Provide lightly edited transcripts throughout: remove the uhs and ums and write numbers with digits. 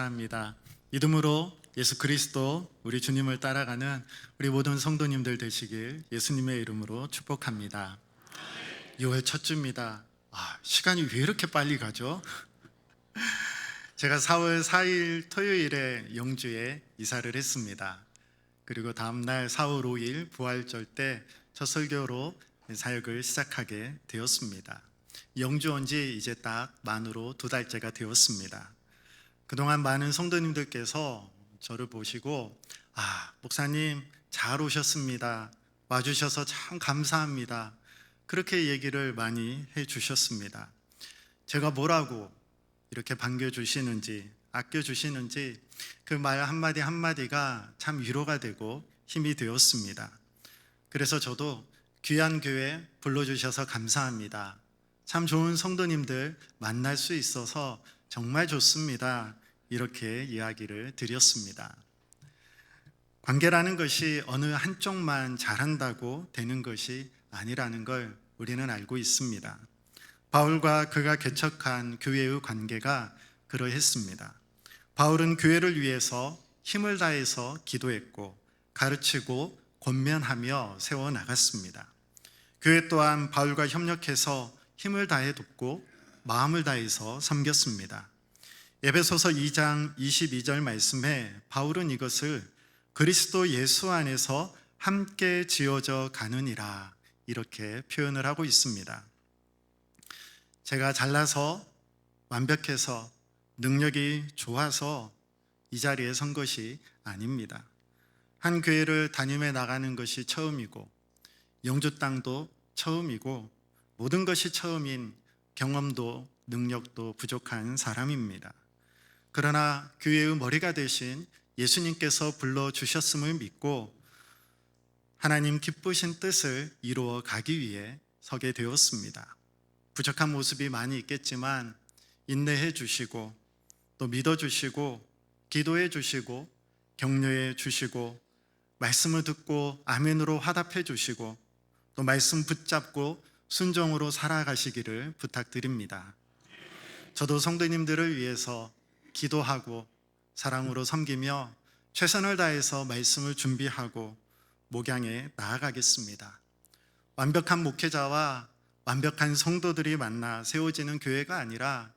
합니다. 믿음으로 예수 그리스도 우리 주님을 따라가는 우리 모든 성도님들 되시길 예수님의 이름으로 축복합니다. 6월 첫 주입니다. 시간이 왜 이렇게 빨리 가죠? 제가 4월 4일 토요일에 영주에 이사를 했습니다. 그리고 다음날 4월 5일 부활절 때 첫 설교로 사역을 시작하게 되었습니다. 영주 온 지 이제 딱 만으로 2달째가 되었습니다. 그동안 많은 성도님들께서 저를 보시고 목사님 잘 오셨습니다. 와주셔서 참 감사합니다. 그렇게 얘기를 많이 해주셨습니다. 제가 뭐라고 이렇게 반겨주시는지 아껴주시는지 그 말 한마디 한마디가 참 위로가 되고 힘이 되었습니다. 그래서 저도 귀한 교회 불러주셔서 감사합니다. 참 좋은 성도님들 만날 수 있어서 정말 좋습니다. 이렇게 이야기를 드렸습니다. 관계라는 것이 어느 한쪽만 잘한다고 되는 것이 아니라는 걸 우리는 알고 있습니다. 바울과 그가 개척한 교회의 관계가 그러했습니다. 바울은 교회를 위해서 힘을 다해서 기도했고 가르치고 권면하며 세워나갔습니다. 교회 또한 바울과 협력해서 힘을 다해 돕고 마음을 다해서 섬겼습니다. 에베소서 2장 22절 말씀에 바울은 이것을 그리스도 예수 안에서 함께 지어져 가느니라 이렇게 표현을 하고 있습니다. 제가 잘나서 완벽해서 능력이 좋아서 이 자리에 선 것이 아닙니다. 한 교회를 담임해 나가는 것이 처음이고 영주 땅도 처음이고 모든 것이 처음인 경험도 능력도 부족한 사람입니다. 그러나 교회의 머리가 되신 예수님께서 불러주셨음을 믿고 하나님 기쁘신 뜻을 이루어 가기 위해 서게 되었습니다. 부족한 모습이 많이 있겠지만 인내해 주시고 또 믿어주시고 기도해 주시고 격려해 주시고 말씀을 듣고 아멘으로 화답해 주시고 또 말씀 붙잡고 순종으로 살아가시기를 부탁드립니다. 저도 성도님들을 위해서 기도하고 사랑으로 섬기며 최선을 다해서 말씀을 준비하고 목양에 나아가겠습니다. 완벽한 목회자와 완벽한 성도들이 만나 세워지는 교회가 아니라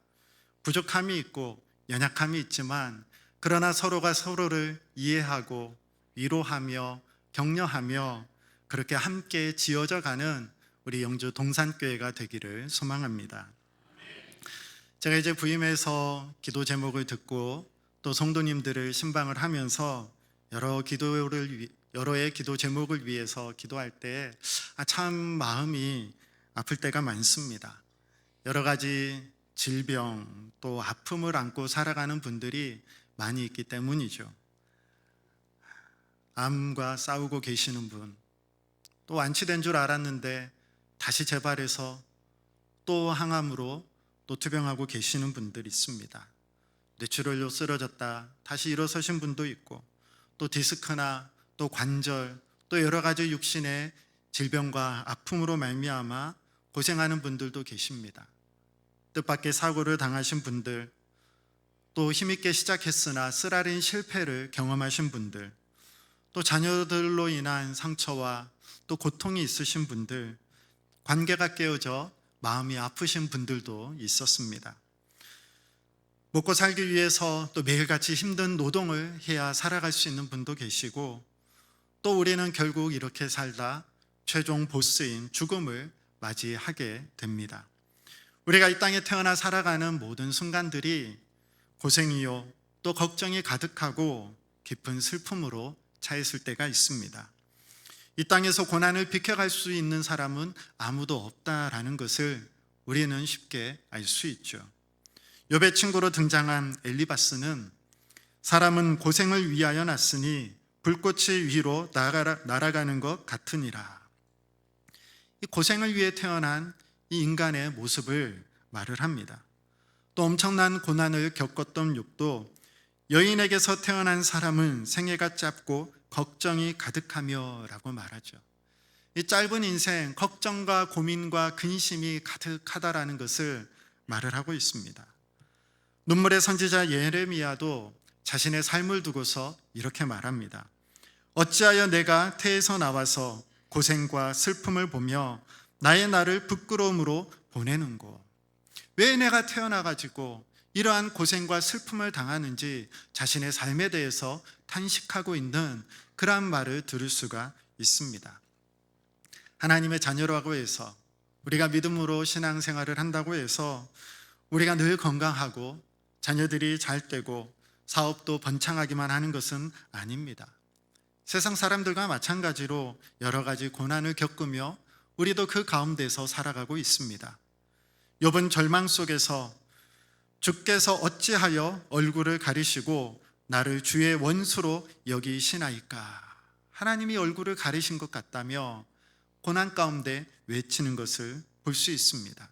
부족함이 있고 연약함이 있지만 그러나 서로가 서로를 이해하고 위로하며 격려하며 그렇게 함께 지어져 가는 우리 영주 동산교회가 되기를 소망합니다. 제가 이제 부임해서 기도 제목을 듣고 또 성도님들을 신방을 하면서 여러의 기도 제목을 위해서 기도할 때 참 마음이 아플 때가 많습니다. 여러 가지 질병 또 아픔을 안고 살아가는 분들이 많이 있기 때문이죠. 암과 싸우고 계시는 분, 또 완치된 줄 알았는데 다시 재발해서 또 항암으로 또 투병하고 계시는 분들이 있습니다. 뇌출혈로 쓰러졌다 다시 일어서신 분도 있고 또 디스크나 또 관절 또 여러 가지 육신의 질병과 아픔으로 말미암아 고생하는 분들도 계십니다. 뜻밖의 사고를 당하신 분들, 또 힘있게 시작했으나 쓰라린 실패를 경험하신 분들, 또 자녀들로 인한 상처와 또 고통이 있으신 분들, 관계가 깨어져 마음이 아프신 분들도 있었습니다. 먹고 살기 위해서 또 매일같이 힘든 노동을 해야 살아갈 수 있는 분도 계시고 또 우리는 결국 이렇게 살다 최종 보스인 죽음을 맞이하게 됩니다. 우리가 이 땅에 태어나 살아가는 모든 순간들이 고생이요 또 걱정이 가득하고 깊은 슬픔으로 차 있을 때가 있습니다. 이 땅에서 고난을 비켜갈 수 있는 사람은 아무도 없다라는 것을 우리는 쉽게 알 수 있죠. 욥의 친구로 등장한 엘리바스는 사람은 고생을 위하여 났으니 불꽃이 위로 날아가는 것 같으니라. 이 고생을 위해 태어난 이 인간의 모습을 말을 합니다. 또 엄청난 고난을 겪었던 욥도 여인에게서 태어난 사람은 생애가 짧고 걱정이 가득하며 라고 말하죠. 이 짧은 인생 걱정과 고민과 근심이 가득하다라는 것을 말을 하고 있습니다. 눈물의 선지자 예레미야도 자신의 삶을 두고서 이렇게 말합니다. 어찌하여 내가 태에서 나와서 고생과 슬픔을 보며 나의 날을 부끄러움으로 보내는고. 왜 내가 태어나가지고 이러한 고생과 슬픔을 당하는지 자신의 삶에 대해서 탄식하고 있는 그러한 말을 들을 수가 있습니다. 하나님의 자녀라고 해서, 우리가 믿음으로 신앙생활을 한다고 해서 우리가 늘 건강하고 자녀들이 잘 되고 사업도 번창하기만 하는 것은 아닙니다. 세상 사람들과 마찬가지로 여러 가지 고난을 겪으며 우리도 그 가운데서 살아가고 있습니다. 욥은 절망 속에서 주께서 어찌하여 얼굴을 가리시고 나를 주의 원수로 여기시나이까. 하나님이 얼굴을 가리신 것 같다며 고난 가운데 외치는 것을 볼 수 있습니다.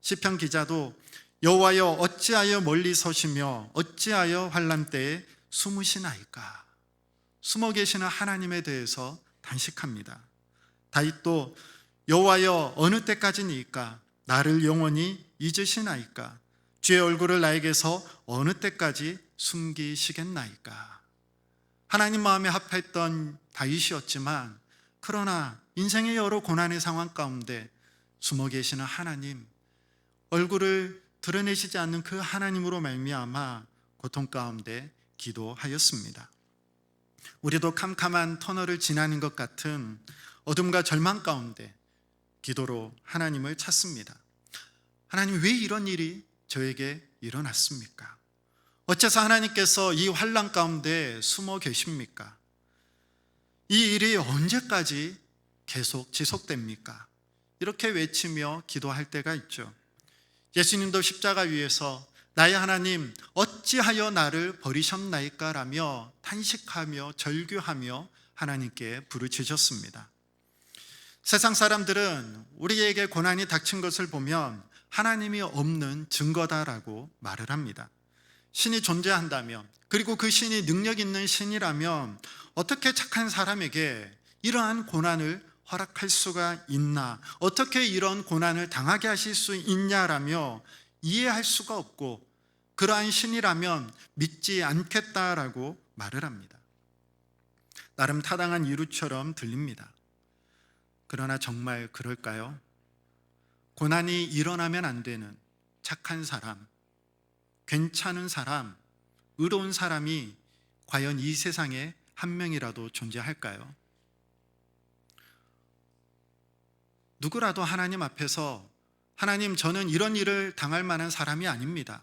시편 기자도 여호와여 어찌하여 멀리 서시며 어찌하여 환난 때에 숨으시나이까. 숨어 계시는 하나님에 대해서 단식합니다. 다윗도 여호와여 어느 때까지니까 나를 영원히 잊으시나이까. 주의 얼굴을 나에게서 어느 때까지 숨기시겠나이까. 하나님 마음에 합했던 다윗이었지만 그러나 인생의 여러 고난의 상황 가운데 숨어 계시는 하나님, 얼굴을 드러내시지 않는 그 하나님으로 말미암아 고통 가운데 기도하였습니다. 우리도 캄캄한 터널을 지나는 것 같은 어둠과 절망 가운데 기도로 하나님을 찾습니다. 하나님, 왜 이런 일이 저에게 일어났습니까? 어째서 하나님께서 이 환난 가운데 숨어 계십니까? 이 일이 언제까지 계속 지속됩니까? 이렇게 외치며 기도할 때가 있죠. 예수님도 십자가 위에서 나의 하나님 어찌하여 나를 버리셨나이까 라며 탄식하며 절규하며 하나님께 부르짖었습니다. 세상 사람들은 우리에게 고난이 닥친 것을 보면 하나님이 없는 증거다라고 말을 합니다. 신이 존재한다면, 그리고 그 신이 능력 있는 신이라면 어떻게 착한 사람에게 이러한 고난을 허락할 수가 있나, 어떻게 이런 고난을 당하게 하실 수 있냐라며 이해할 수가 없고, 그러한 신이라면 믿지 않겠다라고 말을 합니다. 나름 타당한 이유처럼 들립니다. 그러나 정말 그럴까요? 고난이 일어나면 안 되는 착한 사람, 괜찮은 사람, 의로운 사람이 과연 이 세상에 한 명이라도 존재할까요? 누구라도 하나님 앞에서 하나님, 저는 이런 일을 당할 만한 사람이 아닙니다.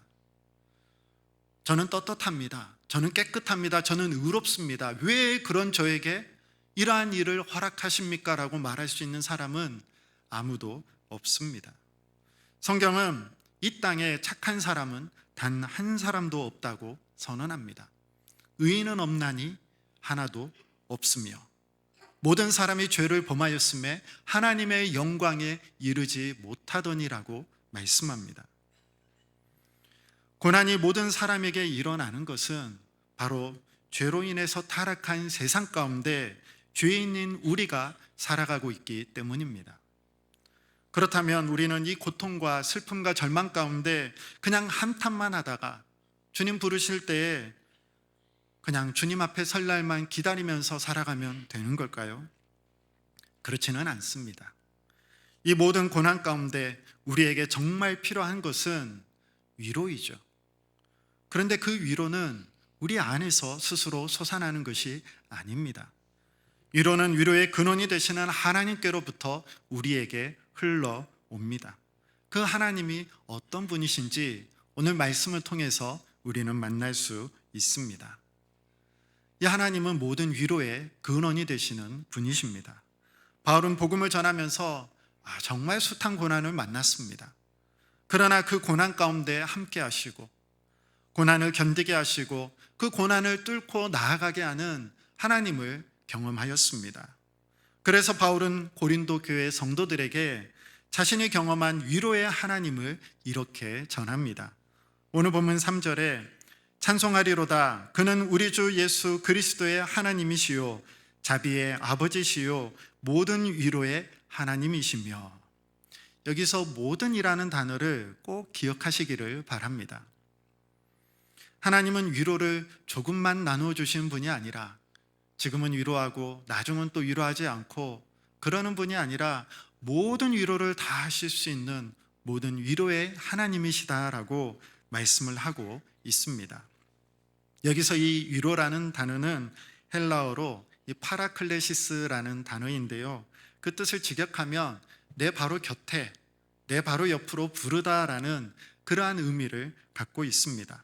저는 떳떳합니다. 저는 깨끗합니다. 저는 의롭습니다. 왜 그런 저에게 이러한 일을 허락하십니까? 라고 말할 수 있는 사람은 아무도 없습니다. 성경은 이 땅에 착한 사람은 단 한 사람도 없다고 선언합니다. 의인은 없나니 하나도 없으며 모든 사람이 죄를 범하였음에 하나님의 영광에 이르지 못하더니라고 말씀합니다. 고난이 모든 사람에게 일어나는 것은 바로 죄로 인해서 타락한 세상 가운데 죄인인 우리가 살아가고 있기 때문입니다. 그렇다면 우리는 이 고통과 슬픔과 절망 가운데 그냥 한탄만 하다가 주님 부르실 때에 그냥 주님 앞에 설 날만 기다리면서 살아가면 되는 걸까요? 그렇지는 않습니다. 이 모든 고난 가운데 우리에게 정말 필요한 것은 위로이죠. 그런데 그 위로는 우리 안에서 스스로 솟아나는 것이 아닙니다. 위로는 위로의 근원이 되시는 하나님께로부터 우리에게 흘러옵니다. 그 하나님이 어떤 분이신지 오늘 말씀을 통해서 우리는 만날 수 있습니다. 이 하나님은 모든 위로의 근원이 되시는 분이십니다. 바울은 복음을 전하면서 정말 숱한 고난을 만났습니다. 그러나 그 고난 가운데 함께 하시고 고난을 견디게 하시고 그 고난을 뚫고 나아가게 하는 하나님을 경험하였습니다. 그래서 바울은 고린도 교회 성도들에게 자신이 경험한 위로의 하나님을 이렇게 전합니다. 오늘 본문 3절에 찬송하리로다 그는 우리 주 예수 그리스도의 하나님이시요 자비의 아버지시요 모든 위로의 하나님이시며, 여기서 모든이라는 단어를 꼭 기억하시기를 바랍니다. 하나님은 위로를 조금만 나누어 주시는 분이 아니라 지금은 위로하고 나중은 또 위로하지 않고 그러는 분이 아니라 모든 위로를 다 하실 수 있는 모든 위로의 하나님이시다라고 말씀을 하고 있습니다. 여기서 이 위로라는 단어는 헬라어로 이 파라클레시스라는 단어인데요, 그 뜻을 직역하면 내 바로 곁에, 내 바로 옆으로 부르다라는 그러한 의미를 갖고 있습니다.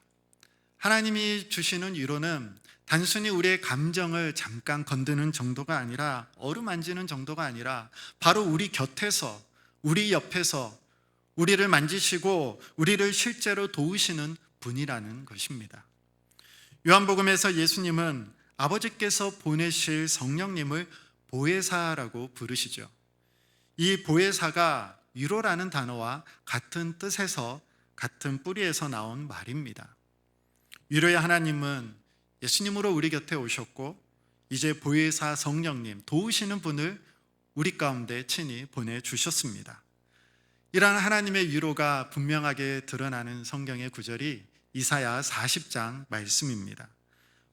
하나님이 주시는 위로는 단순히 우리의 감정을 잠깐 건드는 정도가 아니라, 어루만지는 정도가 아니라 바로 우리 곁에서, 우리 옆에서 우리를 만지시고 우리를 실제로 도우시는 분이라는 것입니다. 요한복음에서 예수님은 아버지께서 보내실 성령님을 보혜사라고 부르시죠. 이 보혜사가 위로라는 단어와 같은 뜻에서, 같은 뿌리에서 나온 말입니다. 위로의 하나님은 예수님으로 우리 곁에 오셨고 이제 보혜사 성령님, 도우시는 분을 우리 가운데 친히 보내주셨습니다. 이러한 하나님의 위로가 분명하게 드러나는 성경의 구절이 이사야 40장 말씀입니다.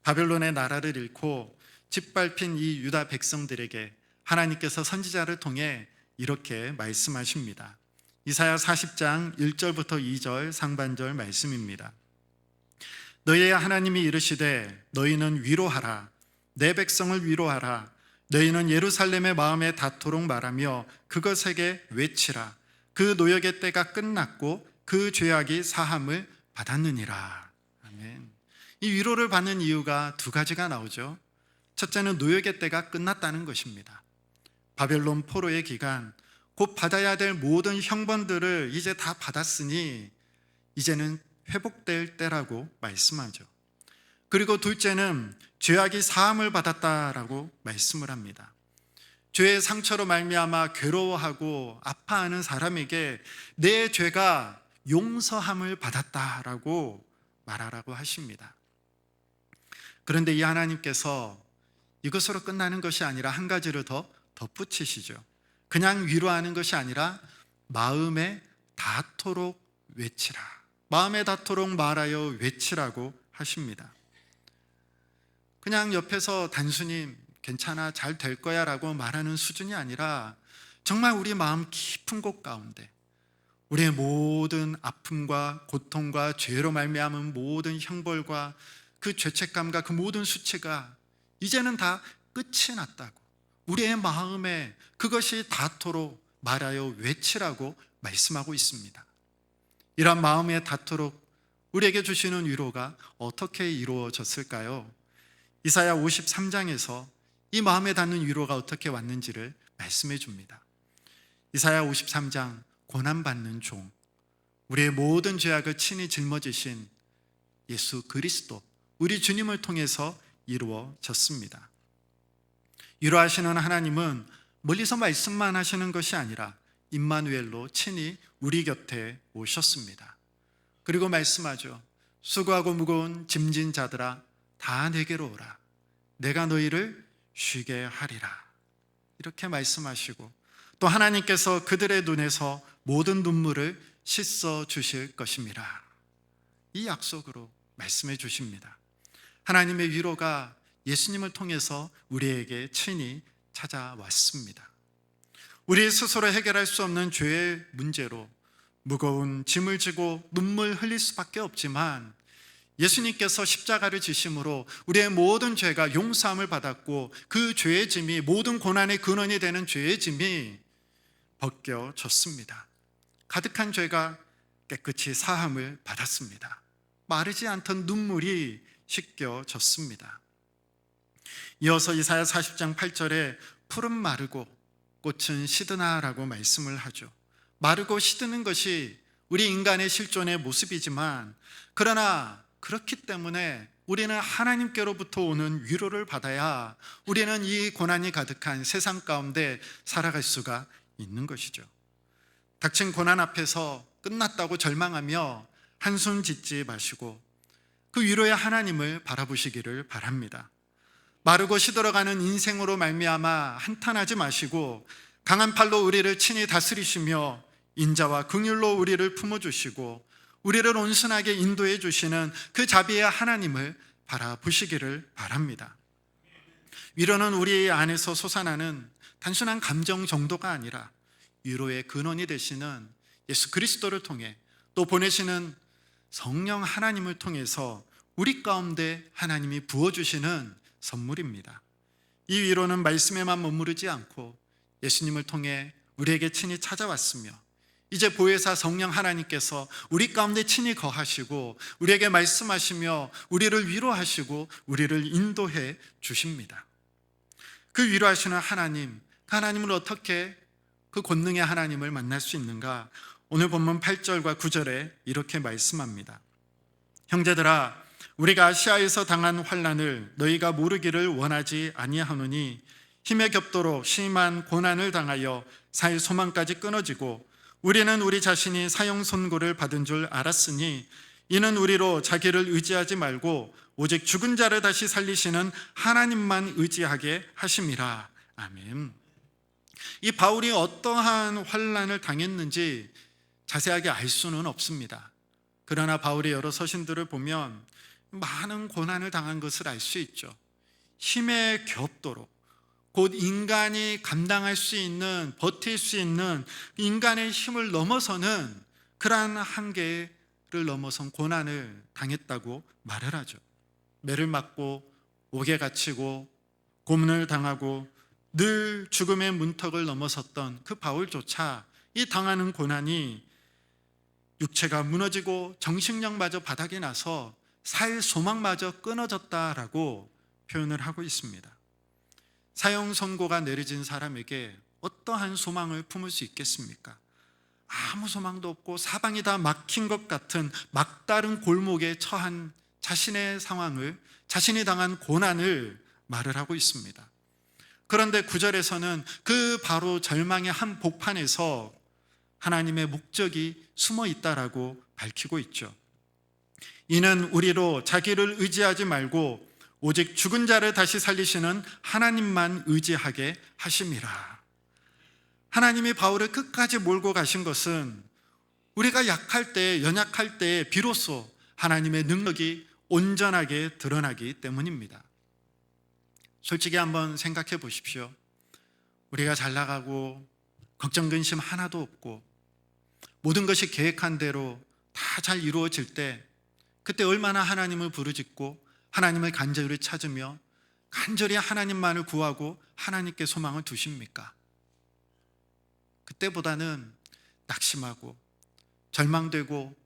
바벨론의 나라를 잃고 짓밟힌 이 유다 백성들에게 하나님께서 선지자를 통해 이렇게 말씀하십니다. 이사야 40장 1절부터 2절 상반절 말씀입니다. 너희의 하나님이 이르시되 너희는 위로하라. 내 백성을 위로하라. 너희는 예루살렘의 마음에 닿도록 말하며 그것에게 외치라. 그 노역의 때가 끝났고 그 죄악이 사함을 받았느니라. 아멘. 이 위로를 받는 이유가 두 가지가 나오죠. 첫째는 노역의 때가 끝났다는 것입니다. 바벨론 포로의 기간, 곧 받아야 될 모든 형벌들을 이제 다 받았으니 이제는 회복될 때라고 말씀하죠. 그리고 둘째는 죄악이 사함을 받았다라고 말씀을 합니다. 죄의 상처로 말미암아 괴로워하고 아파하는 사람에게 내 죄가 용서함을 받았다라고 말하라고 하십니다. 그런데 이 하나님께서 이것으로 끝나는 것이 아니라 한 가지를 더 덧붙이시죠. 그냥 위로하는 것이 아니라 마음에 닿도록 외치라. 마음에 닿도록 말하여 외치라고 하십니다. 그냥 옆에서 단순히 괜찮아, 잘 될 거야 라고 말하는 수준이 아니라 정말 우리 마음 깊은 곳 가운데 우리의 모든 아픔과 고통과 죄로 말미암은 모든 형벌과 그 죄책감과 그 모든 수치가 이제는 다 끝이 났다고, 우리의 마음에 그것이 닿도록 말하여 외치라고 말씀하고 있습니다. 이런 마음에 닿도록 우리에게 주시는 위로가 어떻게 이루어졌을까요? 이사야 53장에서 이 마음에 닿는 위로가 어떻게 왔는지를 말씀해 줍니다. 이사야 53장, 고난받는 종, 우리의 모든 죄악을 친히 짊어지신 예수 그리스도, 우리 주님을 통해서 이루어졌습니다. 위로하시는 하나님은 멀리서 말씀만 하시는 것이 아니라 임마누엘로 친히 우리 곁에 오셨습니다. 그리고 말씀하죠. 수고하고 무거운 짐진 자들아 다 내게로 오라. 내가 너희를 쉬게 하리라. 이렇게 말씀하시고 또 하나님께서 그들의 눈에서 모든 눈물을 씻어 주실 것임이라. 이 약속으로 말씀해 주십니다. 하나님의 위로가 예수님을 통해서 우리에게 친히 찾아왔습니다. 우리 스스로 해결할 수 없는 죄의 문제로 무거운 짐을 지고 눈물 흘릴 수밖에 없지만 예수님께서 십자가를 지심으로 우리의 모든 죄가 용서함을 받았고 그 죄의 짐이, 모든 고난의 근원이 되는 죄의 짐이 벗겨졌습니다. 가득한 죄가 깨끗이 사함을 받았습니다. 마르지 않던 눈물이 씻겨졌습니다. 이어서 이사야 40장 8절에 풀은 마르고 꽃은 시드나라고 말씀을 하죠. 마르고 시드는 것이 우리 인간의 실존의 모습이지만, 그러나 그렇기 때문에 우리는 하나님께로부터 오는 위로를 받아야 우리는 이 고난이 가득한 세상 가운데 살아갈 수가 있는 것이죠. 닥친 고난 앞에서 끝났다고 절망하며 한숨 짓지 마시고 그 위로의 하나님을 바라보시기를 바랍니다. 마르고 시들어가는 인생으로 말미암아 한탄하지 마시고 강한 팔로 우리를 친히 다스리시며 인자와 긍휼로 우리를 품어주시고 우리를 온순하게 인도해 주시는 그 자비의 하나님을 바라보시기를 바랍니다. 위로는 우리 안에서 솟아나는 단순한 감정 정도가 아니라 위로의 근원이 되시는 예수 그리스도를 통해 또 보내시는 성령 하나님을 통해서 우리 가운데 하나님이 부어주시는 선물입니다. 이 위로는 말씀에만 머무르지 않고 예수님을 통해 우리에게 친히 찾아왔으며 이제 보혜사 성령 하나님께서 우리 가운데 친히 거하시고 우리에게 말씀하시며 우리를 위로하시고 우리를 인도해 주십니다. 그 위로하시는 하나님, 그 하나님을 어떻게 그 권능의 하나님을 만날 수 있는가? 오늘 본문 8절과 9절에 이렇게 말씀합니다. 형제들아, 우리가 아시아에서 당한 환난을 너희가 모르기를 원하지 아니하노니 힘에 겹도록 심한 고난을 당하여 살 소망까지 끊어지고 우리는 우리 자신이 사형 선고를 받은 줄 알았으니 이는 우리로 자기를 의지하지 말고 오직 죽은 자를 다시 살리시는 하나님만 의지하게 하심이라. 아멘. 이 바울이 어떠한 환난을 당했는지 자세하게 알 수는 없습니다. 그러나 바울의 여러 서신들을 보면 많은 고난을 당한 것을 알 수 있죠. 힘에 겹도록 곧 인간이 감당할 수 있는, 버틸 수 있는 인간의 힘을 넘어서는 그러한 한계를 넘어선 고난을 당했다고 말을 하죠. 매를 맞고 옥에 갇히고 고문을 당하고 늘 죽음의 문턱을 넘어섰던 그 바울조차 이 당하는 고난이 육체가 무너지고 정신력마저 바닥이 나서 살 소망마저 끊어졌다라고 표현을 하고 있습니다. 사형 선고가 내려진 사람에게 어떠한 소망을 품을 수 있겠습니까? 아무 소망도 없고 사방이 다 막힌 것 같은 막다른 골목에 처한 자신의 상황을, 자신이 당한 고난을 말을 하고 있습니다. 그런데 9절에서는 그 바로 절망의 한 복판에서 하나님의 목적이 숨어 있다라고 밝히고 있죠. 이는 우리로 자기를 의지하지 말고 오직 죽은 자를 다시 살리시는 하나님만 의지하게 하심이라. 하나님이 바울을 끝까지 몰고 가신 것은 우리가 약할 때, 연약할 때 비로소 하나님의 능력이 온전하게 드러나기 때문입니다. 솔직히 한번 생각해 보십시오. 우리가 잘 나가고 걱정 근심 하나도 없고 모든 것이 계획한 대로 다 잘 이루어질 때 그때 얼마나 하나님을 부르짖고 하나님을 간절히 찾으며 간절히 하나님만을 구하고 하나님께 소망을 두십니까? 그때보다는 낙심하고 절망되고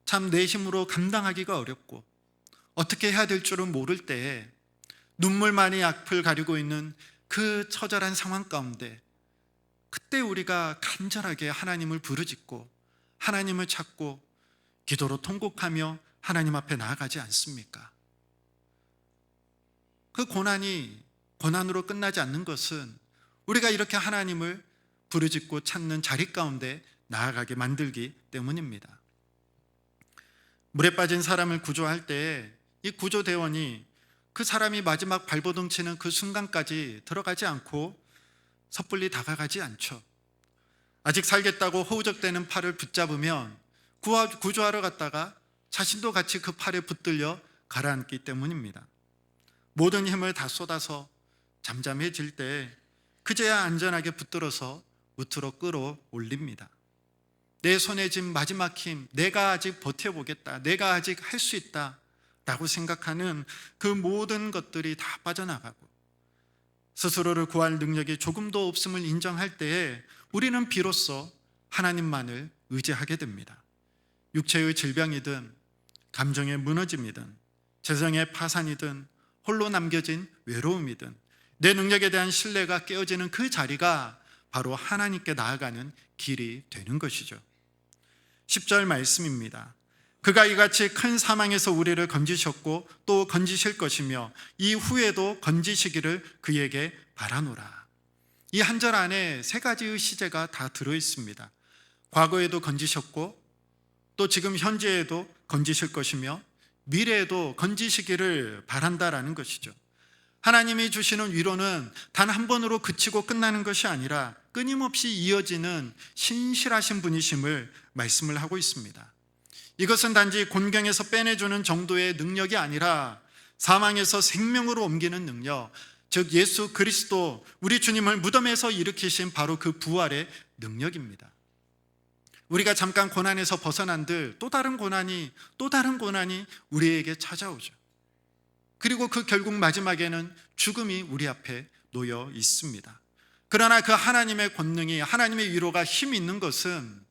참 내 힘으로 감당하기가 어렵고 어떻게 해야 될 줄은 모를 때에 눈물만이 앞을 가리고 있는 그 처절한 상황 가운데 그때 우리가 간절하게 하나님을 부르짖고 하나님을 찾고 기도로 통곡하며 하나님 앞에 나아가지 않습니까? 그 고난이 고난으로 끝나지 않는 것은 우리가 이렇게 하나님을 부르짖고 찾는 자리 가운데 나아가게 만들기 때문입니다. 물에 빠진 사람을 구조할 때 이 구조대원이 그 사람이 마지막 발버둥 치는 그 순간까지 들어가지 않고 섣불리 다가가지 않죠. 아직 살겠다고 허우적대는 팔을 붙잡으면 구조하러 갔다가 자신도 같이 그 팔에 붙들려 가라앉기 때문입니다. 모든 힘을 다 쏟아서 잠잠해질 때 그제야 안전하게 붙들어서 무트로 끌어올립니다. 내 손에 쥔 마지막 힘, 내가 아직 버텨보겠다, 내가 아직 할 수 있다 라고 생각하는 그 모든 것들이 다 빠져나가고 스스로를 구할 능력이 조금도 없음을 인정할 때에 우리는 비로소 하나님만을 의지하게 됩니다. 육체의 질병이든 감정의 무너짐이든 재정의 파산이든 홀로 남겨진 외로움이든 내 능력에 대한 신뢰가 깨어지는 그 자리가 바로 하나님께 나아가는 길이 되는 것이죠. 10절 말씀입니다. 그가 이같이 큰 사망에서 우리를 건지셨고 또 건지실 것이며 이후에도 건지시기를 그에게 바라노라. 이 한 절 안에 세 가지의 시제가 다 들어있습니다. 과거에도 건지셨고 또 지금 현재에도 건지실 것이며 미래에도 건지시기를 바란다라는 것이죠. 하나님이 주시는 위로는 단 한 번으로 그치고 끝나는 것이 아니라 끊임없이 이어지는 신실하신 분이심을 말씀을 하고 있습니다. 이것은 단지 곤경에서 빼내주는 정도의 능력이 아니라 사망에서 생명으로 옮기는 능력, 즉 예수 그리스도 우리 주님을 무덤에서 일으키신 바로 그 부활의 능력입니다. 우리가 잠깐 고난에서 벗어난들 또 다른 고난이 우리에게 찾아오죠. 그리고 그 결국 마지막에는 죽음이 우리 앞에 놓여 있습니다. 그러나 그 하나님의 권능이, 하나님의 위로가 힘이 있는 것은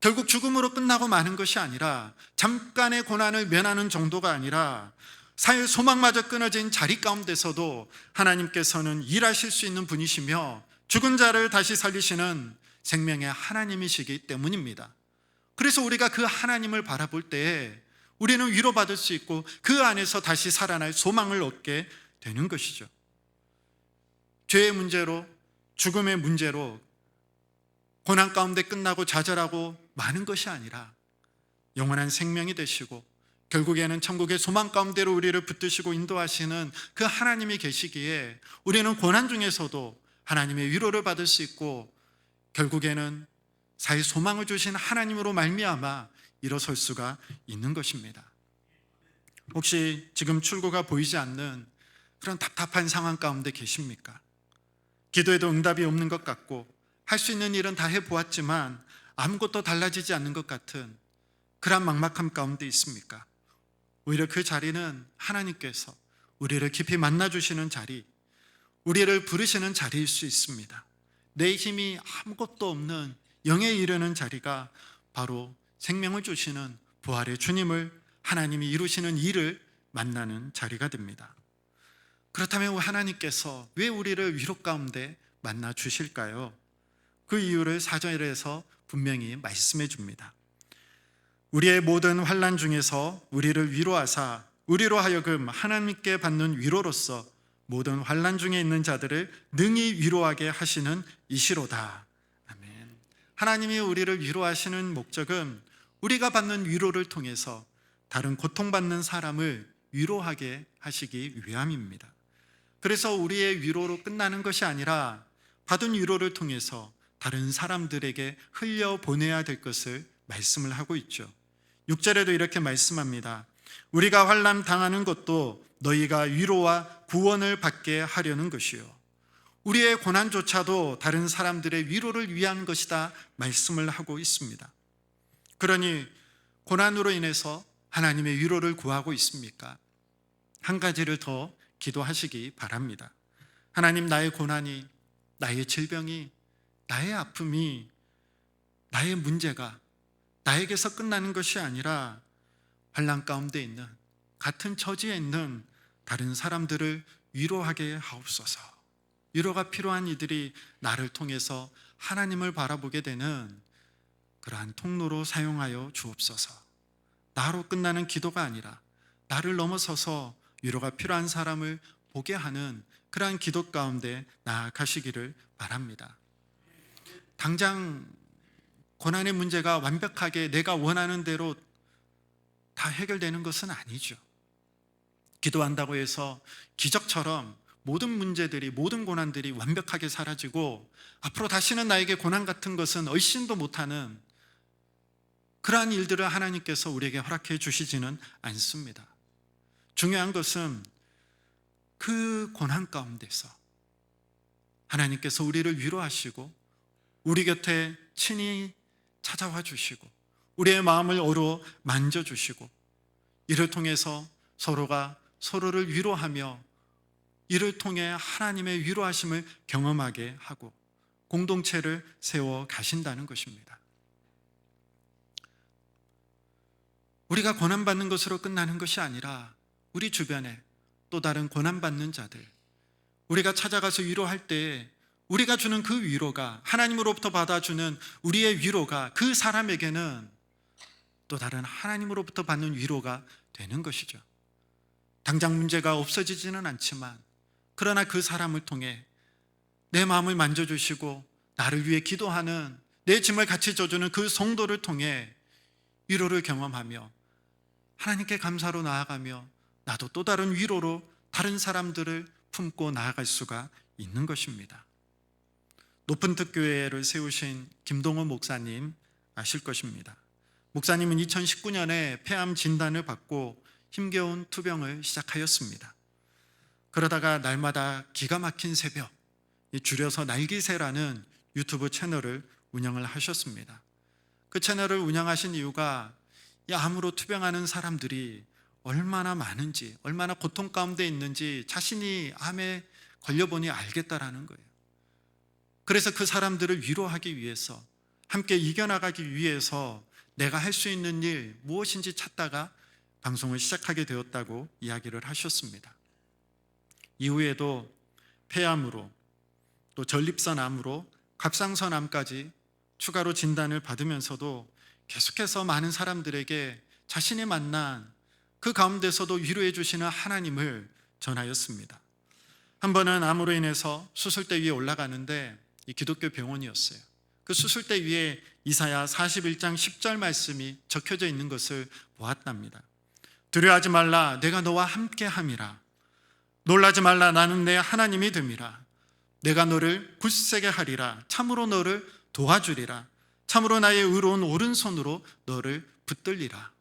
결국 죽음으로 끝나고 마는 것이 아니라, 잠깐의 고난을 면하는 정도가 아니라 사회 소망마저 끊어진 자리 가운데서도 하나님께서는 일하실 수 있는 분이시며 죽은 자를 다시 살리시는 생명의 하나님이시기 때문입니다. 그래서 우리가 그 하나님을 바라볼 때에 우리는 위로받을 수 있고 그 안에서 다시 살아날 소망을 얻게 되는 것이죠. 죄의 문제로, 죽음의 문제로 고난 가운데 끝나고 좌절하고 마는 것이 아니라 영원한 생명이 되시고 결국에는 천국의 소망 가운데로 우리를 붙드시고 인도하시는 그 하나님이 계시기에 우리는 고난 중에서도 하나님의 위로를 받을 수 있고 결국에는 사회 소망을 주신 하나님으로 말미암아 일어설 수가 있는 것입니다. 혹시 지금 출구가 보이지 않는 그런 답답한 상황 가운데 계십니까? 기도해도 응답이 없는 것 같고 할 수 있는 일은 다 해보았지만 아무것도 달라지지 않는 것 같은 그런 막막함 가운데 있습니까? 오히려 그 자리는 하나님께서 우리를 깊이 만나주시는 자리, 우리를 부르시는 자리일 수 있습니다. 내 힘이 아무것도 없는 영에 이르는 자리가 바로 생명을 주시는 부활의 주님을, 하나님이 이루시는 일을 만나는 자리가 됩니다. 그렇다면 하나님께서 왜 우리를 위로 가운데 만나 주실까요? 그 이유를 4절에서 분명히 말씀해 줍니다. 우리의 모든 환난 중에서 우리를 위로하사 우리로 하여금 하나님께 받는 위로로서 모든 환난 중에 있는 자들을 능히 위로하게 하시는 이시로다. 아멘. 하나님이 우리를 위로하시는 목적은 우리가 받는 위로를 통해서 다른 고통받는 사람을 위로하게 하시기 위함입니다. 그래서 우리의 위로로 끝나는 것이 아니라 받은 위로를 통해서 다른 사람들에게 흘려보내야 될 것을 말씀을 하고 있죠. 6절에도 이렇게 말씀합니다. 우리가 환난 당하는 것도 너희가 위로와 구원을 받게 하려는 것이요, 우리의 고난조차도 다른 사람들의 위로를 위한 것이다 말씀을 하고 있습니다. 그러니 고난으로 인해서 하나님의 위로를 구하고 있습니까? 한 가지를 더 기도하시기 바랍니다. 하나님, 나의 고난이, 나의 질병이, 나의 아픔이, 나의 문제가 나에게서 끝나는 것이 아니라 환난 가운데 있는, 같은 처지에 있는 다른 사람들을 위로하게 하옵소서. 위로가 필요한 이들이 나를 통해서 하나님을 바라보게 되는 그러한 통로로 사용하여 주옵소서. 나로 끝나는 기도가 아니라 나를 넘어서서 위로가 필요한 사람을 보게 하는 그러한 기도 가운데 나아가시기를 바랍니다. 당장 고난의 문제가 완벽하게 내가 원하는 대로 다 해결되는 것은 아니죠. 기도한다고 해서 기적처럼 모든 문제들이, 모든 고난들이 완벽하게 사라지고 앞으로 다시는 나에게 고난 같은 것은 얼씬도 못하는 그러한 일들을 하나님께서 우리에게 허락해 주시지는 않습니다. 중요한 것은 그 고난 가운데서 하나님께서 우리를 위로하시고 우리 곁에 친히 찾아와 주시고 우리의 마음을 어루어 만져주시고 이를 통해서 서로가 서로를 위로하며 이를 통해 하나님의 위로하심을 경험하게 하고 공동체를 세워 가신다는 것입니다. 우리가 고난받는 것으로 끝나는 것이 아니라 우리 주변에 또 다른 고난받는 자들, 우리가 찾아가서 위로할 때 우리가 주는 그 위로가, 하나님으로부터 받아주는 우리의 위로가 그 사람에게는 또 다른 하나님으로부터 받는 위로가 되는 것이죠. 당장 문제가 없어지지는 않지만 그러나 그 사람을 통해 내 마음을 만져주시고 나를 위해 기도하는, 내 짐을 같이 져주는 그 성도를 통해 위로를 경험하며 하나님께 감사로 나아가며 나도 또 다른 위로로 다른 사람들을 품고 나아갈 수가 있는 것입니다. 높은 특교회를 세우신 김동호 목사님 아실 것입니다. 목사님은 2019년에 폐암 진단을 받고 힘겨운 투병을 시작하였습니다. 그러다가 날마다 기가 막힌 새벽, 줄여서 날기새라는 유튜브 채널을 운영을 하셨습니다. 그 채널을 운영하신 이유가 이 암으로 투병하는 사람들이 얼마나 많은지, 얼마나 고통 가운데 있는지 자신이 암에 걸려보니 알겠다라는 거예요. 그래서 그 사람들을 위로하기 위해서, 함께 이겨나가기 위해서 내가 할 수 있는 일 무엇인지 찾다가 방송을 시작하게 되었다고 이야기를 하셨습니다. 이후에도 폐암으로, 또 전립선암으로, 갑상선암까지 추가로 진단을 받으면서도 계속해서 많은 사람들에게 자신이 만난 그 가운데서도 위로해 주시는 하나님을 전하였습니다. 한 번은 암으로 인해서 수술대 위에 올라가는데 이 기독교 병원이었어요. 그 수술대 위에 이사야 41장 10절 말씀이 적혀져 있는 것을 보았답니다. 두려워하지 말라, 내가 너와 함께함이라. 놀라지 말라, 나는 내 하나님이 됨이라. 내가 너를 굳세게 하리라. 참으로 너를 도와주리라. 참으로 나의 의로운 오른손으로 너를 붙들리라.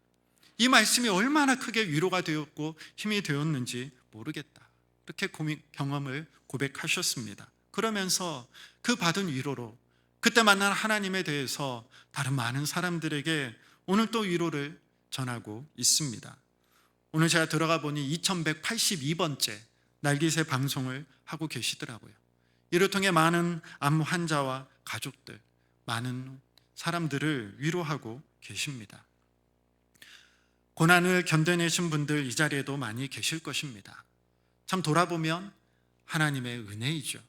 이 말씀이 얼마나 크게 위로가 되었고 힘이 되었는지 모르겠다, 이렇게 경험을 고백하셨습니다. 그러면서 그 받은 위로로 그때 만난 하나님에 대해서 다른 많은 사람들에게 오늘 또 위로를 전하고 있습니다. 오늘 제가 들어가 보니 2182번째 날기새 방송을 하고 계시더라고요. 이를 통해 많은 암 환자와 가족들, 많은 사람들을 위로하고 계십니다. 고난을 견뎌내신 분들 이 자리에도 많이 계실 것입니다. 참 돌아보면 하나님의 은혜이죠.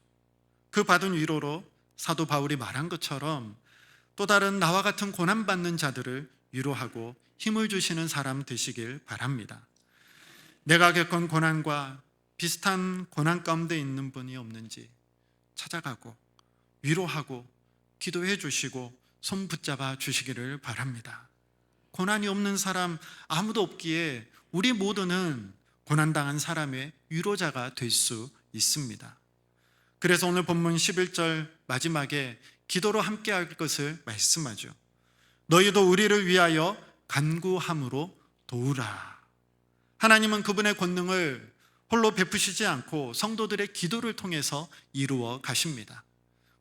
그 받은 위로로 사도 바울이 말한 것처럼 또 다른 나와 같은 고난받는 자들을 위로하고 힘을 주시는 사람 되시길 바랍니다. 내가 겪은 고난과 비슷한 고난 가운데 있는 분이 없는지 찾아가고 위로하고 기도해 주시고 손 붙잡아 주시기를 바랍니다. 고난이 없는 사람 아무도 없기에 우리 모두는 고난당한 사람의 위로자가 될 수 있습니다. 그래서 오늘 본문 11절 마지막에 기도로 함께할 것을 말씀하죠. 너희도 우리를 위하여 간구함으로 도우라. 하나님은 그분의 권능을 홀로 베푸시지 않고 성도들의 기도를 통해서 이루어 가십니다.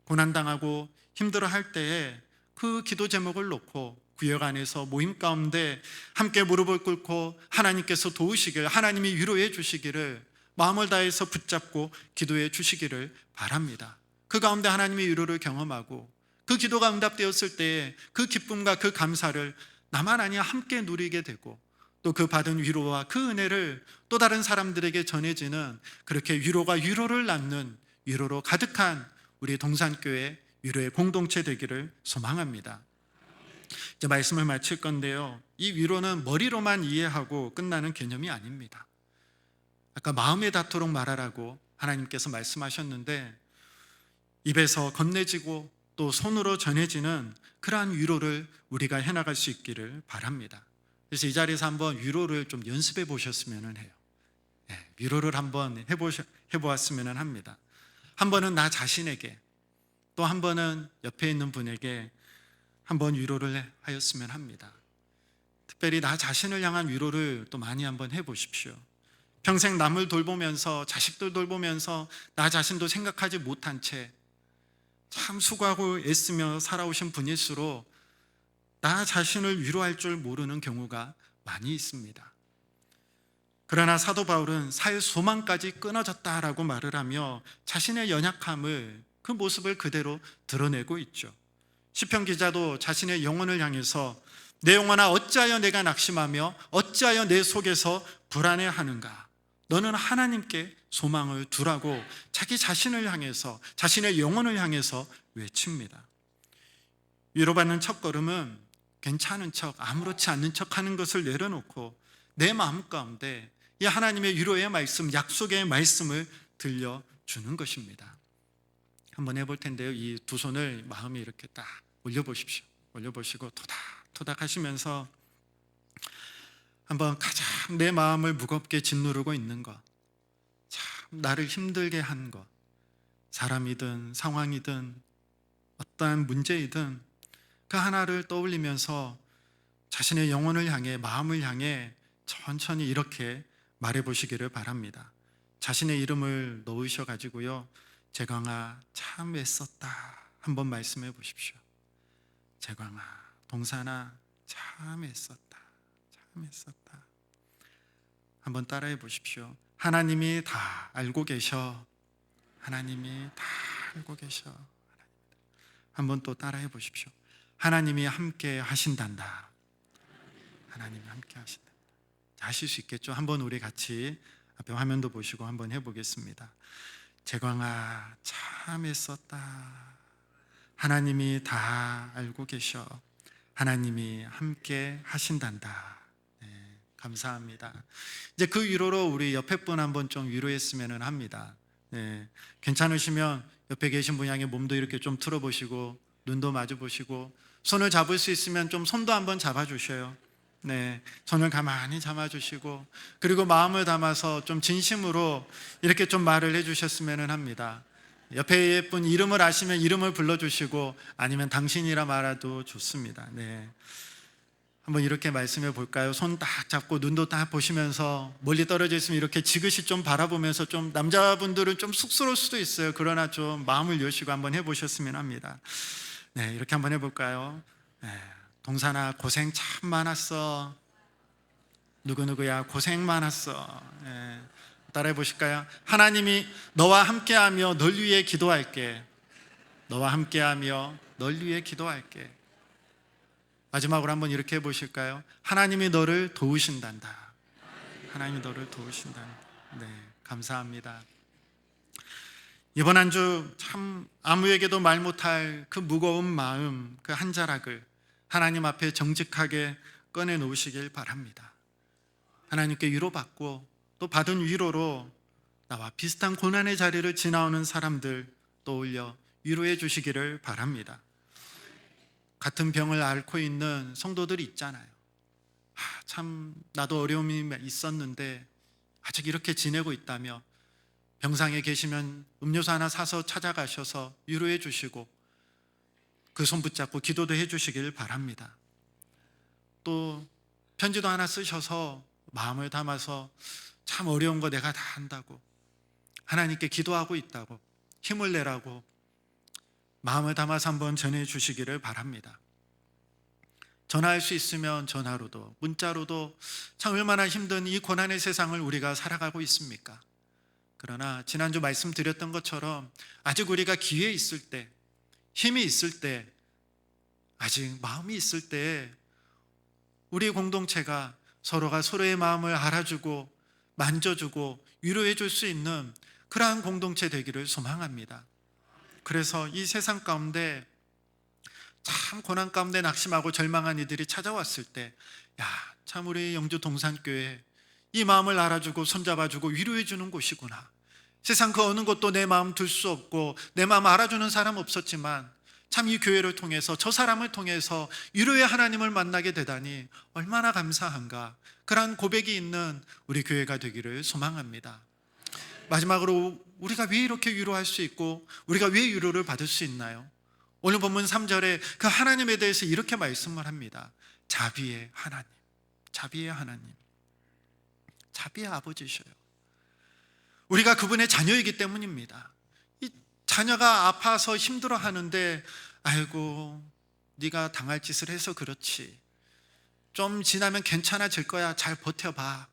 고난당하고 힘들어할 때에 그 기도 제목을 놓고 구역 안에서 모임 가운데 함께 무릎을 꿇고 하나님께서 도우시길, 하나님이 위로해 주시기를 마음을 다해서 붙잡고 기도해 주시기를 바랍니다. 그 가운데 하나님의 위로를 경험하고 그 기도가 응답되었을 때에 그 기쁨과 그 감사를 나만 아니야 함께 누리게 되고 또 그 받은 위로와 그 은혜를 또 다른 사람들에게 전해지는, 그렇게 위로가 위로를 낳는 위로로 가득한 우리 동산교회 위로의 공동체 되기를 소망합니다. 이제 말씀을 마칠 건데요, 이 위로는 머리로만 이해하고 끝나는 개념이 아닙니다. 아까 마음에 닿도록 말하라고 하나님께서 말씀하셨는데 입에서 건네지고 또 손으로 전해지는 그러한 위로를 우리가 해나갈 수 있기를 바랍니다. 그래서 이 자리에서 한번 위로를 좀 연습해 보셨으면 해요. 위로를 한번 해보았으면 합니다. 한 번은 나 자신에게, 또 한 번은 옆에 있는 분에게 한번 위로를 하였으면 합니다. 특별히 나 자신을 향한 위로를 또 많이 한번 해보십시오. 평생 남을 돌보면서, 자식들 돌보면서 나 자신도 생각하지 못한 채 참 수고하고 애쓰며 살아오신 분일수록 나 자신을 위로할 줄 모르는 경우가 많이 있습니다. 그러나 사도 바울은 사회 소망까지 끊어졌다라고 말을 하며 자신의 연약함을, 그 모습을 그대로 드러내고 있죠. 시편 기자도 자신의 영혼을 향해서 내 영혼아 어찌하여 내가 낙심하며 어찌하여 내 속에서 불안해하는가, 너는 하나님께 소망을 두라고 자기 자신을 향해서, 자신의 영혼을 향해서 외칩니다. 위로받는 첫걸음은 괜찮은 척, 아무렇지 않는 척 하는 것을 내려놓고 내 마음 가운데 이 하나님의 위로의 말씀, 약속의 말씀을 들려주는 것입니다. 한번 해볼 텐데요, 이 두 손을 마음에 이렇게 딱 올려보십시오. 올려보시고 토닥토닥 하시면서 한번 가장 내 마음을 무겁게 짓누르고 있는 것, 참 나를 힘들게 한 것, 사람이든 상황이든 어떠한 문제이든 그 하나를 떠올리면서 자신의 영혼을 향해, 마음을 향해 천천히 이렇게 말해 보시기를 바랍니다. 자신의 이름을 넣으셔 가지고요, 재광아 참 애썼다 한번 말씀해 보십시오. 재광아, 동산아 참 애썼다, 참 애썼다. 한번 따라해 보십시오. 하나님이 다 알고 계셔. 하나님이 다 알고 계셔. 한번 또 따라해 보십시오. 하나님이 함께 하신단다. 하나님이 함께 하신다. 하실 수 있겠죠? 한번 우리 같이 앞에 화면도 보시고 한번 해보겠습니다. 재광아 참 애썼다. 하나님이 다 알고 계셔. 하나님이 함께 하신단다. 네, 감사합니다. 이제 그 위로로 우리 옆에 분 한번 좀 위로했으면 합니다. 네, 괜찮으시면 옆에 계신 분 향해 몸도 이렇게 좀 틀어보시고 눈도 마주 보시고 손을 잡을 수 있으면 좀 손도 한번 잡아주셔요. 네, 손을 가만히 잡아주시고 그리고 마음을 담아서 좀 진심으로 이렇게 좀 말을 해주셨으면 합니다. 옆에 분 이름을 아시면 이름을 불러주시고 아니면 당신이라 말해도 좋습니다. 네, 한번 이렇게 말씀해 볼까요? 손 딱 잡고 눈도 딱 보시면서 멀리 떨어져 있으면 이렇게 지그시 좀 바라보면서 좀 남자분들은 좀 쑥스러울 수도 있어요. 그러나 좀 마음을 여시고 한번 해보셨으면 합니다. 네, 이렇게 한번 해볼까요? 네, 동산아 고생 참 많았어. 누구누구야 고생 많았어. 네, 따라해 보실까요? 하나님이 너와 함께하며 널 위해 기도할게. 너와 함께하며 널 위해 기도할게. 마지막으로 한번 이렇게 해보실까요? 하나님이 너를 도우신단다. 하나님이 너를 도우신단다. 네, 감사합니다. 이번 한 주 참 아무에게도 말 못할 그 무거운 마음, 그 한 자락을 하나님 앞에 정직하게 꺼내놓으시길 바랍니다. 하나님께 위로받고 또 받은 위로로 나와 비슷한 고난의 자리를 지나오는 사람들 떠올려 위로해 주시기를 바랍니다. 같은 병을 앓고 있는 성도들이 있잖아요. 참 나도 어려움이 있었는데 아직 이렇게 지내고 있다며 병상에 계시면 음료수 하나 사서 찾아가셔서 위로해 주시고 그 손 붙잡고 기도도 해 주시길 바랍니다. 또 편지도 하나 쓰셔서 마음을 담아서 참 어려운 거 내가 다 한다고 하나님께 기도하고 있다고 힘을 내라고 마음을 담아서 한번 전해 주시기를 바랍니다. 전화할 수 있으면 전화로도 문자로도 참 얼마나 힘든 이 고난의 세상을 우리가 살아가고 있습니까? 그러나 지난주 말씀드렸던 것처럼 아직 우리가 기회 있을 때, 힘이 있을 때, 아직 마음이 있을 때 우리 공동체가 서로가 서로의 마음을 알아주고 만져주고 위로해 줄 수 있는 그러한 공동체 되기를 소망합니다. 그래서 이 세상 가운데 참 고난 가운데 낙심하고 절망한 이들이 찾아왔을 때, 참 우리 영주 동산교회 이 마음을 알아주고 손잡아주고 위로해 주는 곳이구나. 세상 그 어느 곳도 내 마음 둘 수 없고 내 마음 알아주는 사람 없었지만 참 이 교회를 통해서 저 사람을 통해서 위로의 하나님을 만나게 되다니 얼마나 감사한가. 그러한 고백이 있는 우리 교회가 되기를 소망합니다. 마지막으로 우리가 왜 이렇게 위로할 수 있고 우리가 왜 위로를 받을 수 있나요? 오늘 본문 3절에 그 하나님에 대해서 이렇게 말씀을 합니다. 자비의 하나님, 자비의 하나님, 자비의 아버지셔요. 우리가 그분의 자녀이기 때문입니다. 이 자녀가 아파서 힘들어하는데 아이고 네가 당할 짓을 해서 그렇지, 좀 지나면 괜찮아질 거야, 잘 버텨봐.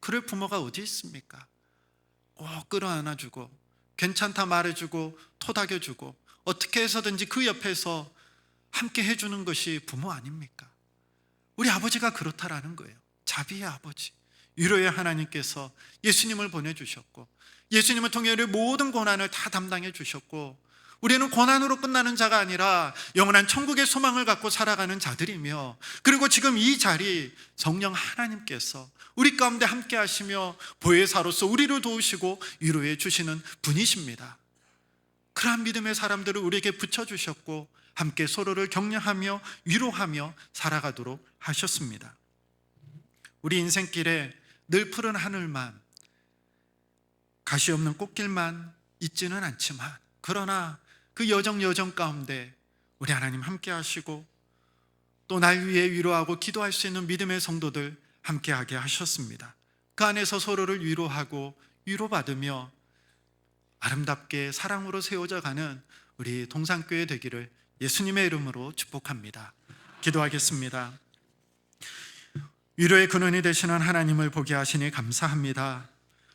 그럴 부모가 어디 있습니까? 꼭 끌어안아주고 괜찮다 말해주고 토닥여주고 어떻게 해서든지 그 옆에서 함께 해주는 것이 부모 아닙니까? 우리 아버지가 그렇다라는 거예요. 자비의 아버지, 위로의 하나님께서 예수님을 보내주셨고 예수님을 통해 우리 모든 고난을 다 담당해 주셨고 우리는 고난으로 끝나는 자가 아니라 영원한 천국의 소망을 갖고 살아가는 자들이며, 그리고 지금 이 자리 성령 하나님께서 우리 가운데 함께 하시며 보혜사로서 우리를 도우시고 위로해 주시는 분이십니다. 그러한 믿음의 사람들을 우리에게 붙여주셨고 함께 서로를 격려하며 위로하며 살아가도록 하셨습니다. 우리 인생길에 늘 푸른 하늘만, 가시 없는 꽃길만 있지는 않지만, 그러나 그 여정 가운데 우리 하나님 함께 하시고 또 날 위해 위로하고 기도할 수 있는 믿음의 성도들 함께하게 하셨습니다. 그 안에서 서로를 위로하고 위로받으며 아름답게 사랑으로 세워져 가는 우리 동산교회 되기를 예수님의 이름으로 축복합니다. 기도하겠습니다. 위로의 근원이 되시는 하나님을 보게 하시니 감사합니다.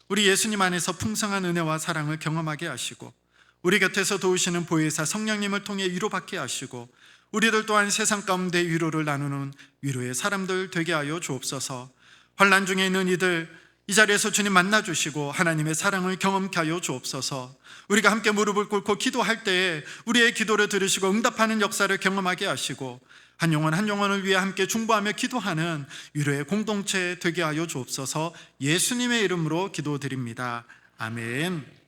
우리 예수님 안에서 풍성한 은혜와 사랑을 경험하게 하시고 우리 곁에서 도우시는 보혜사 성령님을 통해 위로받게 하시고 우리들 또한 세상 가운데 위로를 나누는 위로의 사람들 되게 하여 주옵소서. 환난 중에 있는 이들 이 자리에서 주님 만나주시고 하나님의 사랑을 경험케 하여 주옵소서. 우리가 함께 무릎을 꿇고 기도할 때에 우리의 기도를 들으시고 응답하는 역사를 경험하게 하시고 한 영혼 한 영혼을 위해 함께 중보하며 기도하는 위로의 공동체 되게 하여 주옵소서. 예수님의 이름으로 기도드립니다. 아멘.